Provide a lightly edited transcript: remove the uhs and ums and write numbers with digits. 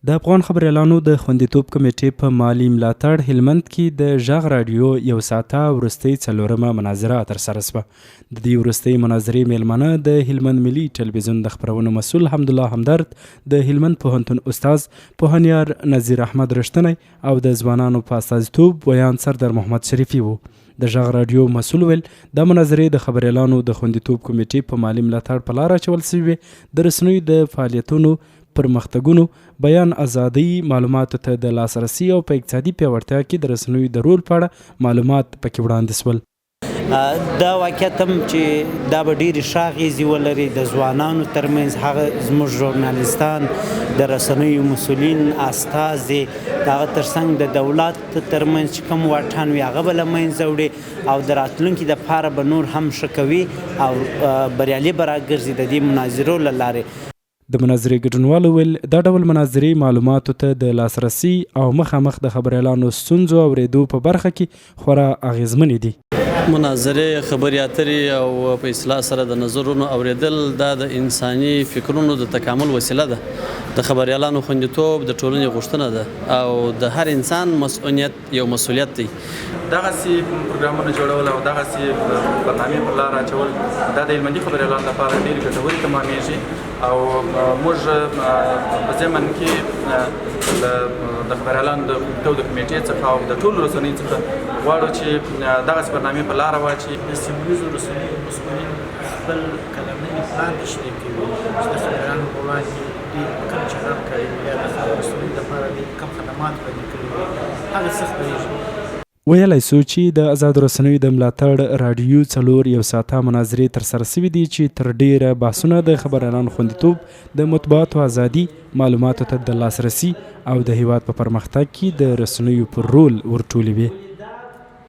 د افغان خبریالانو د خوندیتوب کمیټې په مالي ملاتړ هلمند کې د ژغ راډیو یو ساعته وروستۍ څلورمه مناظره ترسره شوه. د دې وروستۍ مناظرې میلمانه د هلمند ملي ټلویزیون د خپرونو مسؤل حمدالله همدرد، د هلمند پوهنتون استاذ پوهنیار نظیر احمد رښتنی او د ځوانانو په استازیتوب ویان سردار محمد شریفي وو. د ژغ راډیو مسؤل ویل د مناظرې د خبریالانو د خوندیتوب کمیټې په مالي ملاتړ په لار اچول شوې، د رسنیو د فعالیتونو پرمختګونو، بیان ازادۍ، معلوماتو ته د لاسرسي او په اقتصادي پیاوړتیا کې د رسنیو د رول په اړه معلومات پکې وړاندې شول. دا واقعیت هم چې دا به ډېرې ښه اغېزې ولري د ځوانانو ترمنځ، هغه زموږ ژورنالیستان، د رسنیو مسؤلین، استازې، د هغه ترڅنګ د دولت ترمنځ چې کوم واټن وي هغه به له منځه وړي او د راتلونکي دپاره به نور هم ښه کوي او بریالي به راګرځي د دې مناظرو له لارې. د مناظرې ګډونوالو ویل دا ډول مناظرې معلوماتو ته د لاسرسي او مخامخ د خبریالانو ستونزو اورېدو په برخه کې خورا اغېزمنې دي. مناظرې، خبرې اترې او په اصطلاح سره د نظرونو اوریدل دا د انساني فکرونو د تکامل وسیله ده. د خبریالانو خوندیتوب د ټولنې غوښتنه ده او د هر انسان یو مسؤلیت دی. دغسې پروګرامونه جوړول او دغسې برنامې پر لار اچول دا د هلمندي خبریالانو لپاره ډېرې ګټورې تمامېږي او موږ په ضمن کې د خبریالانو د خوندیتوب د کمیټې څخه او د ټولو رسنیو څخه غواړو چې دغسې برنامې په لاره واچي. د سیمونیزو رسنیو مسؤلین خپل کلنۍ پلان تشریح کوي چې د خبریالانو په وړاندې دوی کوم چلند کوي یا د رسنیو لپاره دوی کوم خدمات وړاندې کوي، هغه څه خپرېږي. ویلی سو چې د آزادو رسنیو د ملاتړ راډیو څلور یو ساعته مناظرې ترسره شوي دي چې تر ډیره بحثونه د خبریالانو خوندیتوب، د مطبوعاتو ازادي، معلوماتو ته د لاسرسي او د هیواد په پرمختګ کې د رسنیو پر رول ورټولې وي.